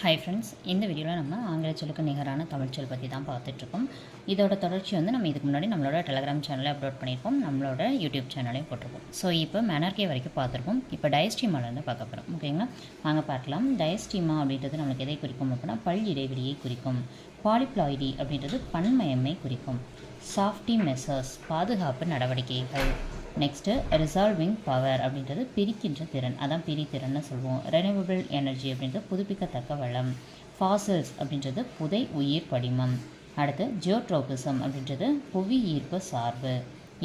Hi friends, இந்த வீடியோவில் நம்ம ஆங்கில சொல்லுக்கு நிகரான தமிழ் சொல் பற்றி தான் பார்த்துட்ருக்கோம். இதோட தொடர்ச்சி வந்து நம்ம இதுக்கு முன்னாடி நம்மளோட டெலகிராம் சேனலில் அப்லோட் பண்ணியிருக்கோம், நம்மளோட யூடியூப் சேனலையும் போட்டிருக்கோம். ஸோ இப்போ மேனர்கே வரைக்கும் பார்த்துருக்கோம். இப்போ டயஸ்டீமாலேருந்து பார்க்க போகிறோம். ஓகேங்களா, வாங்க பார்க்கலாம். டயஸ்டீமா அப்படின்றது நம்மளுக்கு எதை குறிக்கும் அப்படின்னா பல் இடைவெளியை குறிக்கும். பாலிப்ளாய்டி அப்படின்றது பன்மயமை குறிக்கும். சாஃப்டி மெசர்ஸ் பாதுகாப்பு நடவடிக்கைகள். நெக்ஸ்ட்டு ரிசால்விங் பவர் அப்படின்றது பிரிக்கின்ற திறன், அதான் பிரித்திறன்னு சொல்லுவோம். ரெனிவபிள் எனர்ஜி அப்படின்றது புதுப்பிக்கத்தக்க வளம். ஃபாசில்ஸ் அப்படின்றது புதை உயிர் படிமம். அடுத்து ஜியோட்ரோபிசம் அப்படின்றது புவி ஈர்ப்பு சார்பு.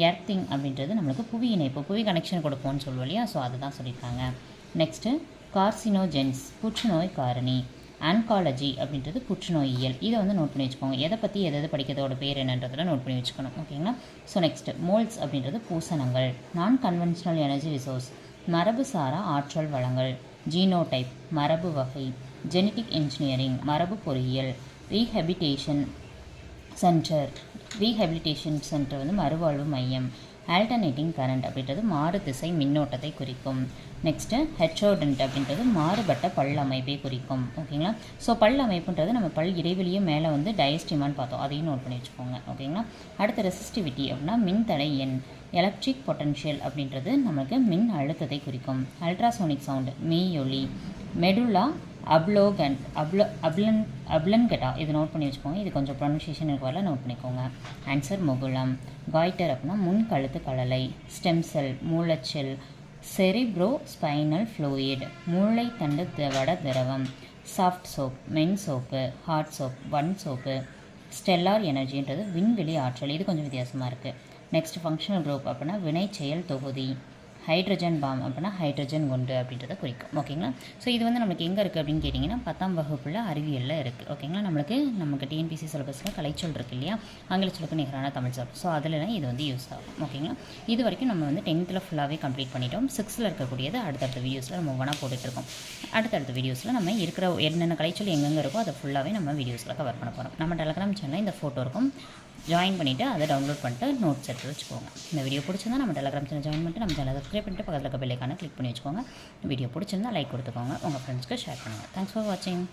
எர்த்திங் அப்படின்றது நம்மளுக்கு புவி இணைப்பு, புவி கனெக்ஷன் கொடுப்போம்னு சொல்லுவோம் இல்லையா, ஸோ அதை தான் சொல்லியிருக்காங்க. நெக்ஸ்ட்டு கார்சினோஜென்ஸ் புற்றுநோய் காரணி. ஆன்காலஜி அப்படின்றது புற்றுநோயியல். இதை வந்து நோட் பண்ணி வச்சுக்கோங்க. எதை பற்றி எது படிக்கிறதோட பேர் என்னன்றதில் நோட் பண்ணி வச்சுக்கணும். ஓகேங்களா, ஸோ நெக்ஸ்ட் மோல்ஸ் அப்படின்றது பூசணங்கள். நான் கன்வென்ஷனல் எனர்ஜி ரிசோர்ஸ் மரபு சாரா ஆற்றல் வளங்கள். ஜீனோடைப் மரபு வகை. ஜெனட்டிக் இன்ஜினியரிங் மரபு பொறியியல். ரீஹபிலிட்டேஷன் சென்டர் வந்து மறுவாழ்வு மையம். ஆல்டர்னேட்டிங் கரண்ட் அப்படின்றது மாறு திசை மின்னோட்டத்தை குறிக்கும். நெக்ஸ்ட்டு ஹெட்ரோடென்ட் அப்படின்றது மாறுபட்ட பல் அமைப்பை குறிக்கும். ஓகேங்களா, ஸோ பல் அமைப்புன்றது நம்ம பல் இடைவெளியே மேலே வந்து டயஸ்டிமான்னு பார்த்தோம், அதையும் நோட் பண்ணி வச்சுக்கோங்க. ஓகேங்களா, அடுத்து ரெசிஸ்டிவிட்டி அப்படின்னா மின்தடை எண். எலக்ட்ரிக் பொட்டன்ஷியல் அப்படின்றது நமக்கு மின் அழுத்தத்தை குறிக்கும். அல்ட்ராசோனிக் சவுண்டு மெய்யொலி. மெடுலா அப்ளன்கெட்டா இது நோட் பண்ணி வச்சுக்கோங்க. இது கொஞ்சம் ப்ரொனன்சியேஷன் இருக்கல நோட் பண்ணிக்கோங்க. ஆன்சர் முகுளம். காய்டர் அப்படின்னா முன் கழுத்து கலலை. ஸ்டெம் செல் மூளைச்செல். செரிப்ரோ ஸ்பைனல் ஃப்ளூயிட் மூளை தண்டு வட திரவம். சாஃப்ட் சோப் மென் சோப்பு. ஹார்ட் சோப் வன் சோப்பு. ஸ்டெல்லார் எனர்ஜின்றது விண்வெளி ஆற்றல். இது கொஞ்சம் வித்தியாசமாக இருக்குது. நெக்ஸ்ட் ஃபங்க்ஷனல் குரூப் அப்படின்னா வினை செயல் தொகுதி. ஹைட்ரஜன் பாம் அப்படின்னா ஹைட்ரஜன் குண்டு அப்படின்றத குறிக்கும். ஓகேங்களா, ஸோ இது வந்து நமக்கு எங்கே இருக்குது அப்படின்னு கேட்டிங்கன்னா 10ஆம் வகுப்பில் அறிவியலில் இருக்குது. ஓகேங்களா, நமக்கு டிஎன்பிசி சிலபஸில் கலைச்சொல் இருக்குது இல்லையா, ஆங்கில சொல்லுக்கு நிகரான தமிழ் சொல். ஸோ அதிலலாம் இது வந்து யூஸ் ஆகும். ஓகேங்களா, இது வரைக்கும் நம்ம வந்து 10th ஃபுல்லாகவே கம்ப்ளீட் பண்ணிட்டோம். 6th இருக்கக்கூடியது அடுத்தடுத்த வீடியோஸில் நம்ம ஒவ்வொன்றா போட்டுட்ருக்கோம். அடுத்தடுத்த வீடியோஸில் நம்ம இருக்கிற என்னென்ன கலைச்சொல் எங்கெங்கே இருக்கோ அதை ஃபுல்லாகவே நம்ம வீடியோஸில் கவர் பண்ண போகிறோம். நம்ம டெலகிராம் சேனலில் இந்த ஃபோட்டோ இருக்கும், ஜாயின் பண்ணிவிட்டு அதை டவுன்லோட் பண்ணிட்டு நோட்ஸ் எடுத்து வச்சுக்கோங்க. இந்த வீடியோ பிடிச்சிருந்தா நம்ம டெலகிராம் சேனல் ஜாயின் பண்ணிட்டு நம்ம சேனல் சப்ஸ்கிரைப் பண்ணிட்டு பக்கத்தில் இருக்க பெல் ஐகானை கிளிக் பண்ணி வச்சுக்கோங்க. வீடியோ பிடிச்சிருந்தா லைக் கொடுத்துக்கோங்க, உங்கள் ஃப்ரெண்ட்ஸ்க்கு ஷேர் பண்ணுங்கள். தேங்க்ஸ் ஃபார் வாட்சிங்.